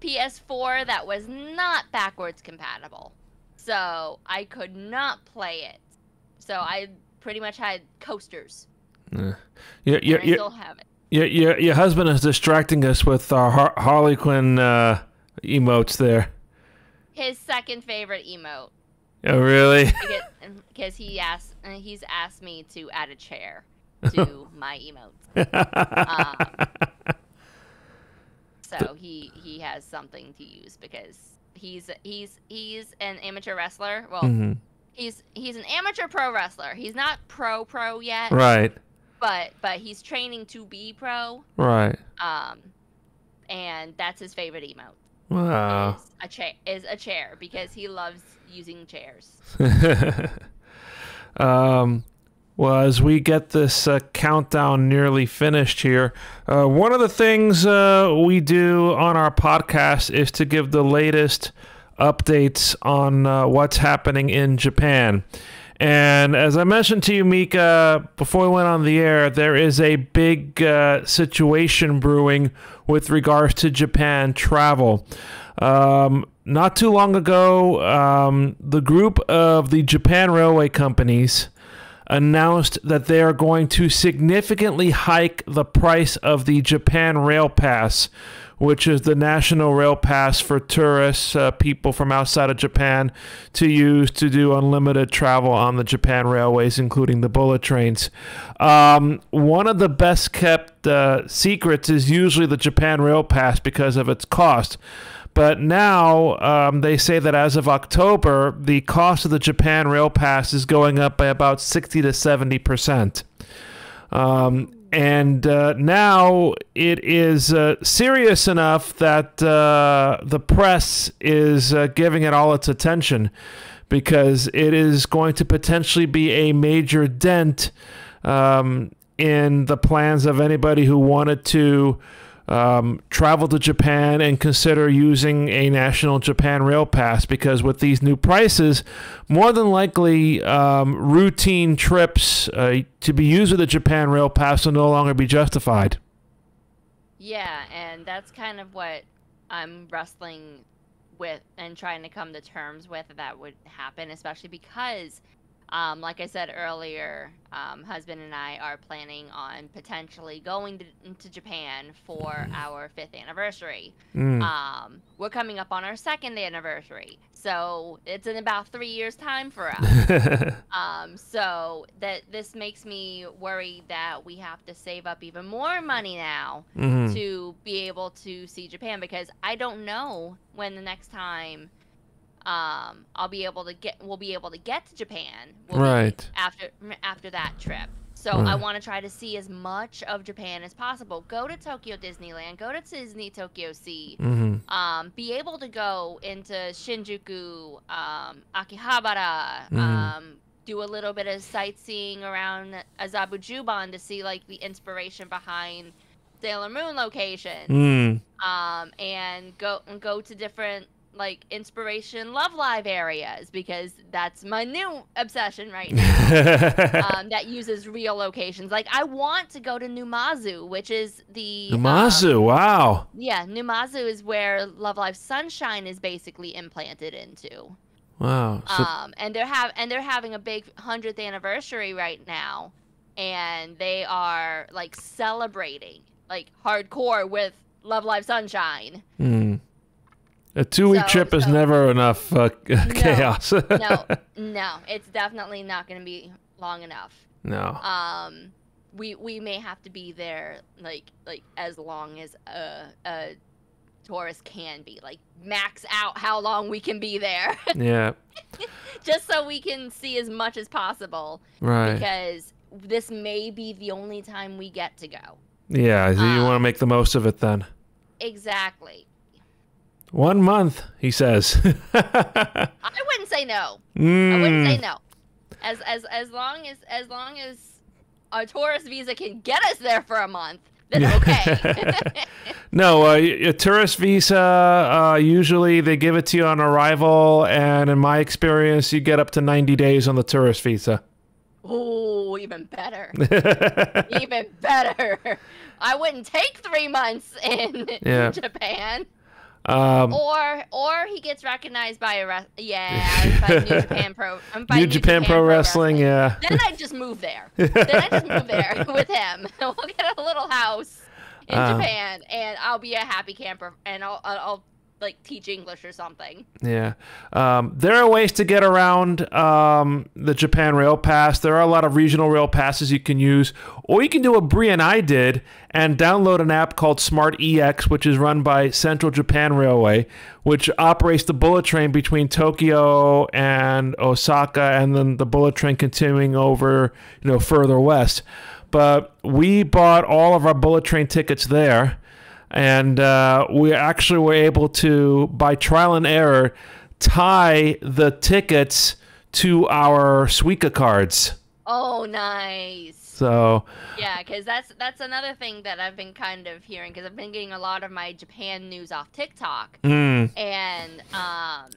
PS4 that was not backwards compatible, so I could not play it. So I pretty much had coasters. I still have it. Your husband is distracting us with our Harley Quinn emotes there. His second favorite emote. Oh, really? Because he's asked me to add a chair to my emotes. So he has something to use because he's an amateur wrestler. Well, he's an amateur pro wrestler. He's not pro yet. Right. But he's training to be pro. Right. And that's his favorite emote. Wow. Is a chair because he loves using chairs. Well, as we get this countdown nearly finished here, one of the things we do on our podcast is to give the latest updates on what's happening in Japan. And as I mentioned to you, Mika, before we went on the air, there is a big situation brewing with regards to Japan travel. Not too long ago, the group of the Japan railway companies announced that they are going to significantly hike the price of the Japan Rail Pass, which is the national rail pass for tourists, people from outside of Japan, to use to do unlimited travel on the Japan railways, including the bullet trains. One of the best kept secrets is usually the Japan Rail Pass because of its cost. But now they say that as of October, the cost of the Japan Rail Pass is going up by about 60 to 70%. And now it is serious enough that the press is giving it all its attention, because it is going to potentially be a major dent in the plans of anybody who wanted to travel to Japan and consider using a national Japan Rail Pass, because with these new prices, more than likely routine trips to be used with the Japan Rail Pass will no longer be justified. Yeah, and that's kind of what I'm wrestling with and trying to come to terms with that would happen, especially because like I said earlier, husband and I are planning on potentially going to Japan for our 5th anniversary. We're coming up on our 2nd anniversary, so it's in about 3 years' time for us. So that this makes me worried that we have to save up even more money now to be able to see Japan, because I don't know when the next time we'll be able to get to Japan after that trip. So I want to try to see as much of Japan as possible. Go to Tokyo Disneyland, go to Disney Tokyo Sea, be able to go into Shinjuku, Akihabara, do a little bit of sightseeing around Azabujuban to see like the inspiration behind Sailor Moon locations, and go to different like inspiration Love Live areas, because that's my new obsession right now. That uses real locations. Like I want to go to Numazu, which is the wow. Yeah, Numazu is where Love Live Sunshine is basically implanted into. Wow. And they're having a big 100th anniversary right now, and they are like celebrating like hardcore with Love Live Sunshine. A 2-week trip is never enough chaos. No, it's definitely not going to be long enough. No. We may have to be there like as long as a tourist can be, like max out how long we can be there. Yeah. Just so we can see as much as possible. Right. Because this may be the only time we get to go. Yeah, you want to make the most of it then. Exactly. 1 month, he says. I wouldn't say no. I wouldn't say no. As long as a tourist visa can get us there for a month, then okay. No, a tourist visa, usually they give it to you on arrival, and in my experience, you get up to 90 days on the tourist visa. Oh, even better. Even better. I wouldn't take 3 months in Japan. Or he gets recognized by by New Japan Pro Wrestling. Yeah. Then I just move there. With him. We'll get a little house in Japan, and I'll be a happy camper, and I'll like teach English or something. Yeah. There are ways to get around the Japan Rail Pass. There are a lot of regional rail passes you can use, or you can do what Brie and I did and download an app called Smart EX, which is run by Central Japan Railway, which operates the bullet train between Tokyo and Osaka, and then the bullet train continuing over, further west. But we bought all of our bullet train tickets there. And we actually were able to, by trial and error, tie the tickets to our Suica cards. Oh, nice. So yeah, because that's another thing that I've been kind of hearing, because I've been getting a lot of my Japan news off TikTok, and I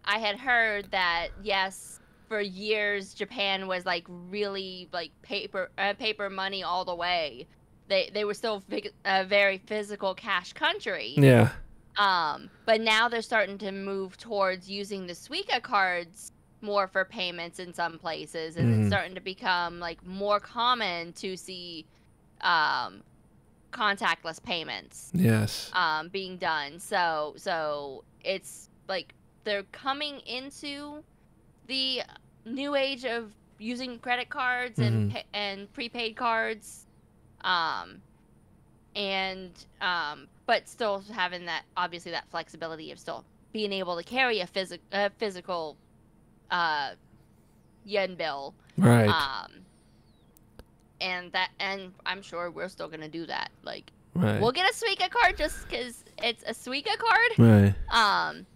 had heard that yes, for years Japan was like really like paper money all the way. They were still a very physical cash country. Yeah. But now they're starting to move towards using the Suica cards more for payments in some places, and it's starting to become like more common to see contactless payments being done. So it's like they're coming into the new age of using credit cards and prepaid cards, but still having that, obviously, that flexibility of still being able to carry a physical yen bill, right? And I'm sure we're still gonna do that. Like, Right. We'll get a Suica card just because it's a Suica card. Right.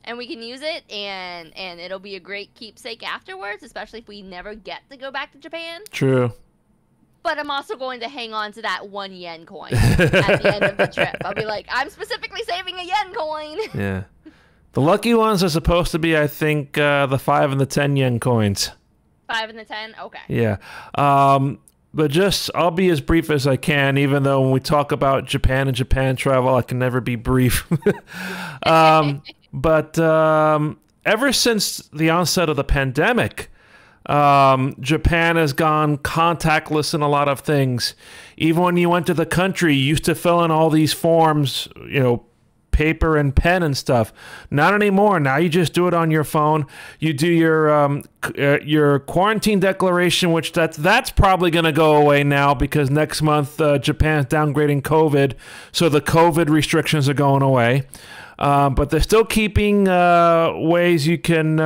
And we can use it, and it'll be a great keepsake afterwards, especially if we never get to go back to Japan. True. But I'm also going to hang on to that 1 yen coin at the end of the trip. I'll be like, I'm specifically saving a yen coin. Yeah. The lucky ones are supposed to be, I think, the 5 and the 10 yen coins. 5 and the 10? Okay. Yeah. But I'll be as brief as I can, even though when we talk about Japan and Japan travel, I can never be brief. But ever since the onset of the pandemic, Japan has gone contactless in a lot of things. Even when you went to the country, you used to fill in all these forms, paper and pen and stuff. Not anymore. Now you just do it on your phone. You do your quarantine declaration, which that's probably going to go away now because next month Japan's downgrading COVID, so the COVID restrictions are going away. But they're still keeping ways you can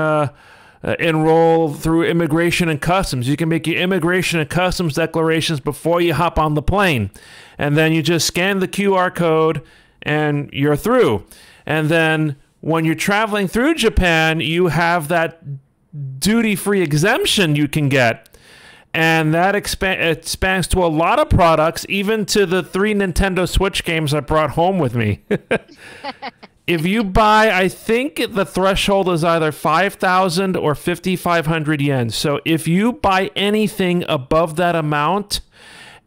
enroll through immigration and customs. You can make your immigration and customs declarations before you hop on the plane, and then you just scan the QR code and you're through. And then when you're traveling through Japan, you have that duty-free exemption you can get. And that expands to a lot of products, even to the 3 Nintendo Switch games I brought home with me. If you buy, I think the threshold is either 5,000 or 5,500 yen. So if you buy anything above that amount,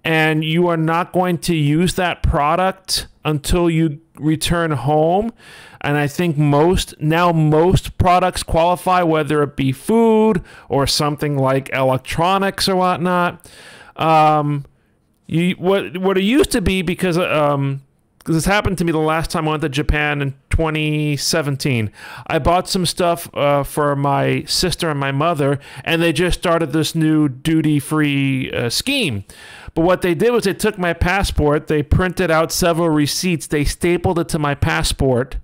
and you are not going to use that product until you return home, and I think most products qualify, whether it be food or something like electronics or whatnot. What it used to be, because this happened to me the last time I went to Japan in 2017. I bought some stuff for my sister and my mother, and they just started this new duty-free scheme. But what they did was they took my passport, they printed out several receipts, they stapled it to my passport,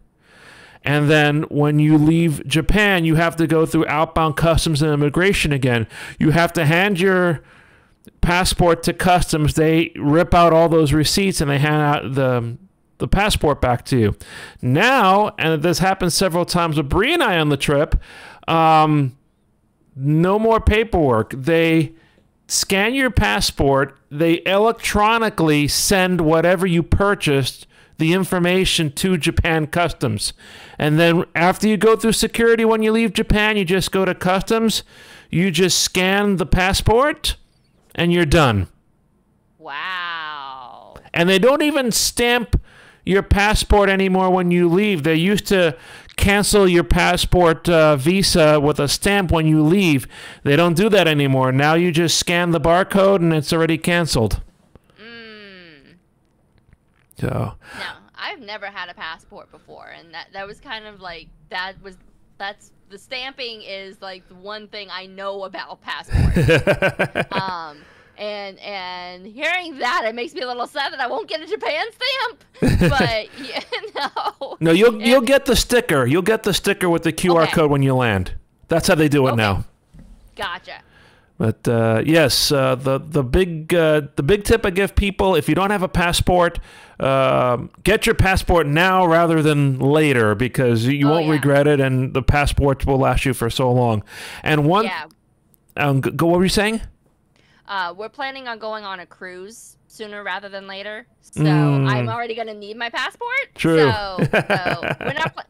and then when you leave Japan, you have to go through outbound customs and immigration again. You have to hand your passport to customs, they rip out all those receipts, and they hand out the passport back to you. Now, and this happened several times with Bree and I on the trip, no more paperwork. They scan your passport, they electronically send whatever you purchased, the information, to Japan Customs. And then after you go through security when you leave Japan, you just go to Customs, you just scan the passport, and you're done. Wow. And they don't even stamp your passport anymore when you leave. They used to cancel your passport visa with a stamp when you leave. They don't do that anymore. Now you just scan the barcode and it's already canceled. So. No, I've never had a passport before, and that was kind of like that's the stamping is like the one thing I know about passports. And hearing that, it makes me a little sad that I won't get a Japan stamp. But no, you'll get the sticker. You'll get the sticker with the QR code when you land. That's how they do it now. Gotcha. But yes, the big tip I give people: if you don't have a passport, get your passport now rather than later, because you won't regret it, and the passport will last you for so long. And what were you saying? We're planning on going on a cruise sooner rather than later, so I'm already gonna need my passport. True. So we're not.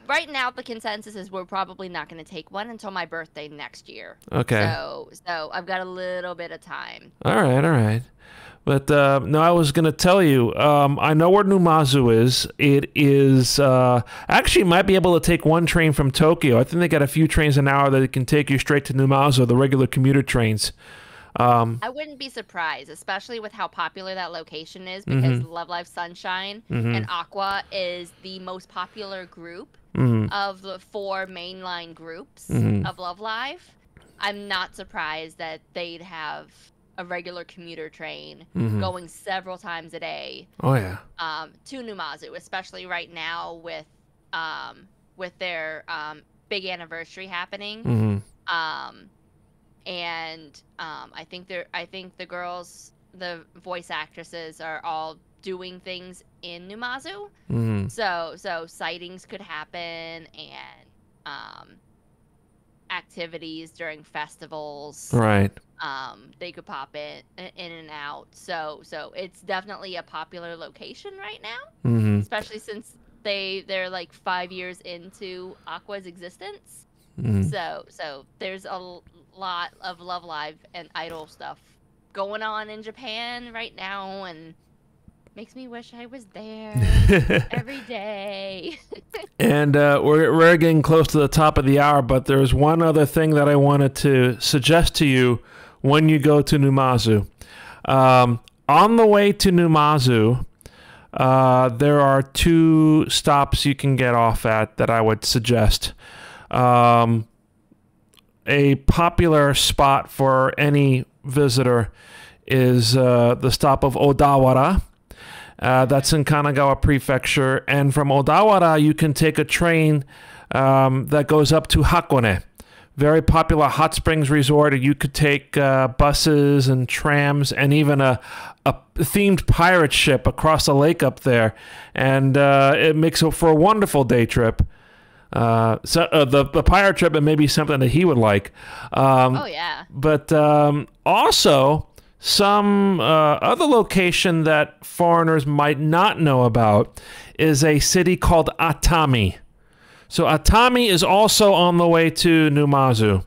Right now, the consensus is we're probably not going to take one until my birthday next year. Okay. So I've got a little bit of time. All right. But no, I was going to tell you, I know where Numazu is. It is, actually might be able to take one train from Tokyo. I think they got a few trains an hour that can take you straight to Numazu, the regular commuter trains. I wouldn't be surprised, especially with how popular that location is, because Love Live Sunshine and Aqua is the most popular group of the 4 mainline groups of Love Live. I'm not surprised that they'd have a regular commuter train going several times a day. Oh yeah. To Numazu, especially right now with their big anniversary happening. And I think the girls, the voice actresses, are all doing things in Numazu. So sightings could happen, and activities during festivals. Right. They could pop in and out. So it's definitely a popular location right now, especially since they're like 5 years into Aqua's existence. So there's a lot of Love Live and Idol stuff going on in Japan right now, and makes me wish I was there every day. And we're getting close to the top of the hour, but there's one other thing that I wanted to suggest to you when you go to Numazu. On the way to Numazu, there are 2 stops you can get off at that I would suggest. A popular spot for any visitor is the stop of Odawara. That's in Kanagawa Prefecture. And from Odawara, you can take a train that goes up to Hakone. Very popular hot springs resort. You could take buses and trams and even a themed pirate ship across the lake up there. And it makes it for a wonderful day trip. The pirate trip, it may be something that he would like. Oh yeah. But also some other location that foreigners might not know about is a city called Atami. So Atami is also on the way to Numazu.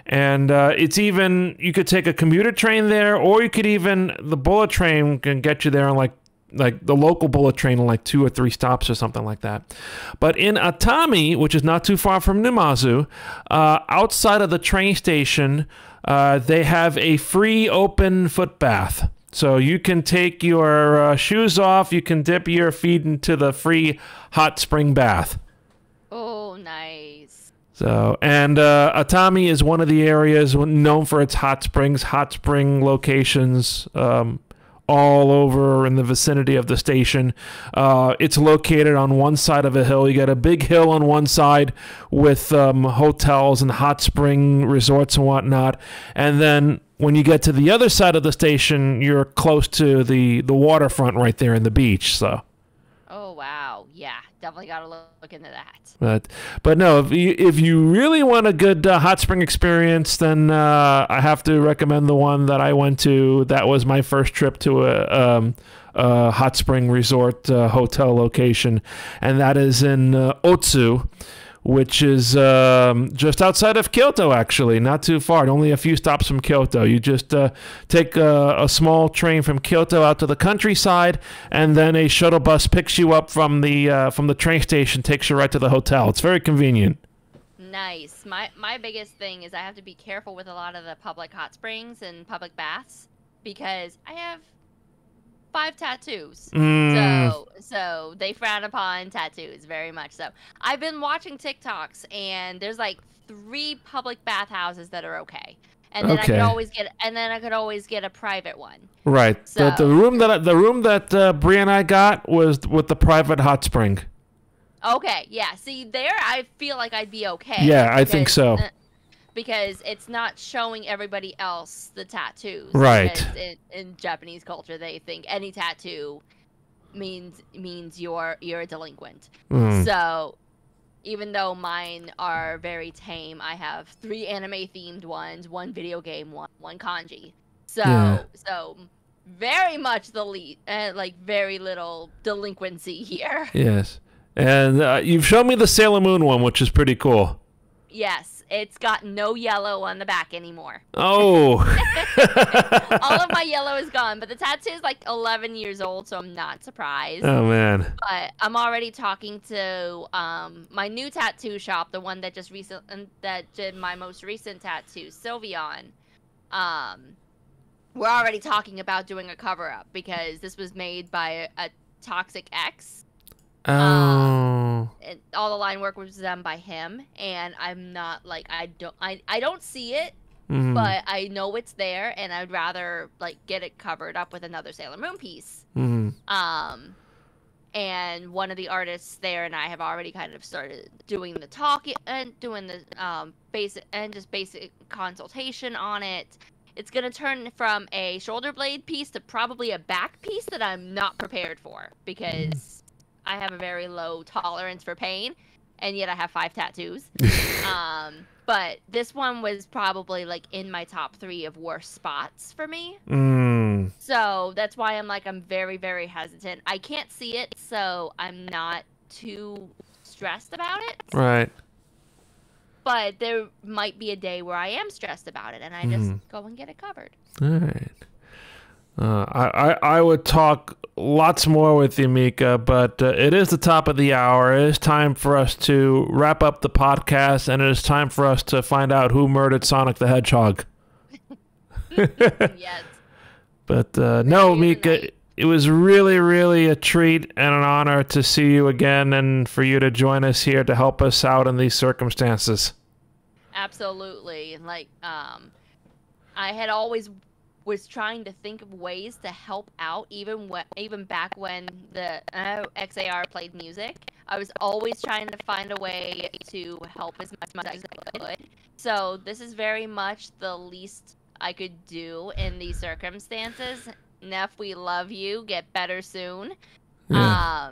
And it's even, you could take a commuter train there, or you could even, the bullet train can get you there in like the local bullet train in like 2 or 3 stops or something like that. But in Atami, which is not too far from Numazu, outside of the train station, they have a free open foot bath. So you can take your shoes off, you can dip your feet into the free hot spring bath. Oh, nice. So, and Atami is one of the areas known for its hot spring locations, all over in the vicinity of the station. It's located on one side of a hill. You got a big hill on one side with hotels and hot spring resorts and whatnot. And then when you get to the other side of the station, you're close to the waterfront right there in the beach. So. Oh, wow. Yeah, definitely got to look into that. But no, if you really want a good hot spring experience, then I have to recommend the one that I went to. That was my first trip to a hot spring resort hotel location, and that is in Otsu, which is just outside of Kyoto, actually, not too far, only a few stops from Kyoto. You just take a small train from Kyoto out to the countryside, and then a shuttle bus picks you up from the train station, takes you right to the hotel. It's very convenient. Nice. My biggest thing is I have to be careful with a lot of the public hot springs and public baths, because I have 5 tattoos. So they frown upon tattoos very much so. I've been watching TikToks, and there's like 3 public bathhouses that are okay. And then I could always get a private one. Right. So, the room that Bria and I got was with the private hot spring. Okay, yeah. See, there I feel like I'd be okay. Yeah, I think so. Because it's not showing everybody else the tattoos. Right. In Japanese culture, they think any tattoo means you're a delinquent. So even though mine are very tame, I have 3 anime themed ones, 1 video game one, 1 kanji. So very much the lead, like very little delinquency here. Yes. And you've shown me the Sailor Moon one, which is pretty cool. Yes, it's got no yellow on the back anymore. Oh. All of my yellow is gone, but the tattoo is like 11 years old, so I'm not surprised. Oh, man. But I'm already talking to my new tattoo shop, the one that just that did my most recent tattoo, Sylveon. We're already talking about doing a cover-up because this was made by a Toxic X. Oh. And all the line work was done by him, and I'm not like I don't see it, but I know it's there, and I'd rather like get it covered up with another Sailor Moon piece. And one of the artists there and I have already kind of started doing the talking and doing the basic consultation on it. It's gonna turn from a shoulder blade piece to probably a back piece that I'm not prepared for because I have a very low tolerance for pain, and yet I have 5 tattoos. But this one was probably like in my top 3 of worst spots for me. So that's why I'm very, very hesitant. I can't see it, so I'm not too stressed about it. Right. But there might be a day where I am stressed about it, and I just go and get it covered. All right. I would talk lots more with you, Mika, but it is the top of the hour. It is time for us to wrap up the podcast, and it is time for us to find out who murdered Sonic the Hedgehog. Yes. But no, Mika, it was really, really a treat and an honor to see you again and for you to join us here to help us out in these circumstances. Absolutely. Like, I had always was trying to think of ways to help out, even back when the XAR played music. I was always trying to find a way to help as much as I could. So this is very much the least I could do in these circumstances. Nef, we love you. Get better soon. Yeah.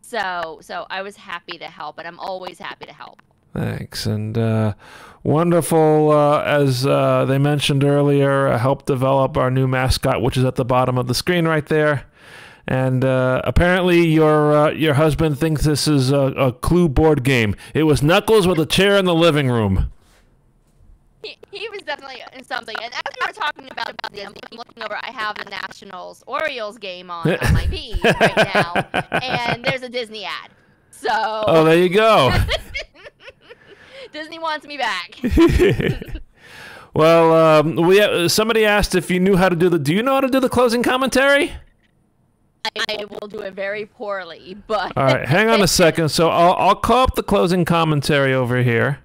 So I was happy to help, and I'm always happy to help. Thanks. And wonderful, as they mentioned earlier, helped develop our new mascot, which is at the bottom of the screen right there. And apparently your husband thinks this is a Clue board game. It was Knuckles with a chair in the living room. He was definitely something. And as we were talking about this, I'm looking over, I have the Nationals Orioles game on my feed right now. And there's a Disney ad. So. Oh, there you go. Disney wants me back. Well, somebody asked if you knew how to do you know how to do the closing commentary? I will do it very poorly, but. All right, hang on a second. So I'll call up the closing commentary over here.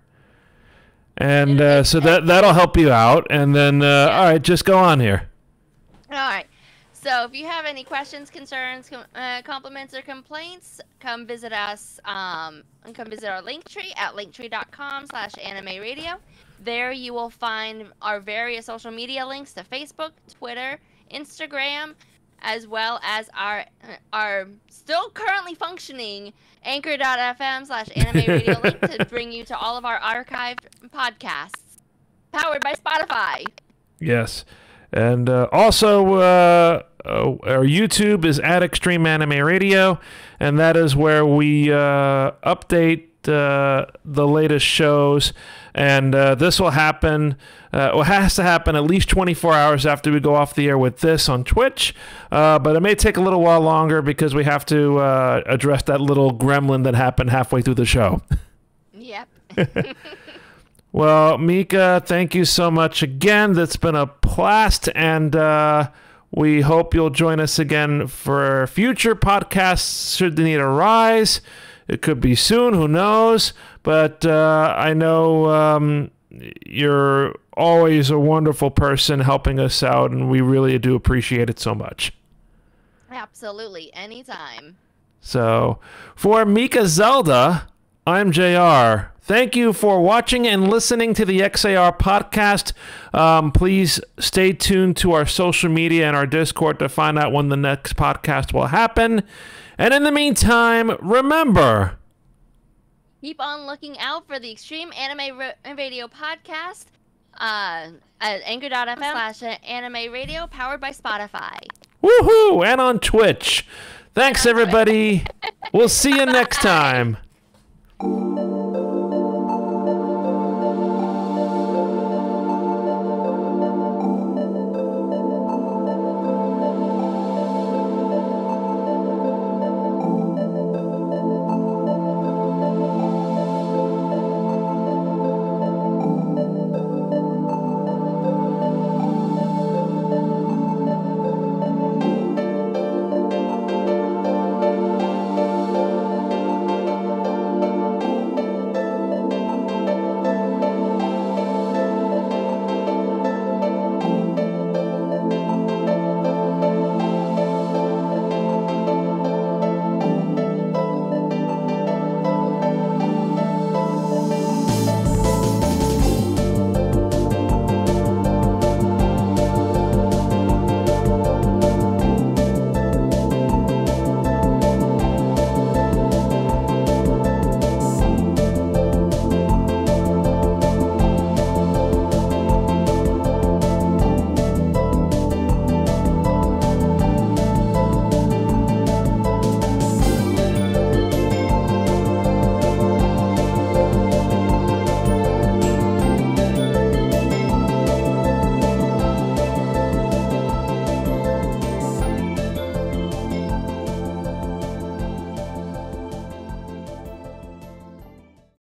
And so that'll help you out. And then, all right, just go on here. All right. So if you have any questions, concerns, compliments, or complaints, come visit us. Come visit our Linktree at linktree.com/animeradio. There you will find our various social media links to Facebook, Twitter, Instagram, as well as our still currently functioning anchor.fm/animeradio link to bring you to all of our archived podcasts, powered by Spotify. Yes. And also, our YouTube is at Extreme Anime Radio, and that is where we update the latest shows. And this will happen, has to happen at least 24 hours after we go off the air with this on Twitch. But it may take a little while longer because we have to address that little gremlin that happened halfway through the show. Yep. Well, Mika, thank you so much again. That's been a blast, and we hope you'll join us again for future podcasts should the need arise. It could be soon, who knows? But I know you're always a wonderful person helping us out, and we really do appreciate it so much. Absolutely, anytime. So, for MikaZelda, I'm JR. Thank you for watching and listening to the XAR podcast. Please stay tuned to our social media and our Discord to find out when the next podcast will happen. And in the meantime, remember, keep on looking out for the Extreme Anime Radio podcast at anchor.fm/anime radio powered by Spotify. Woohoo! And on Twitch. Thanks, everybody. We'll see you next time.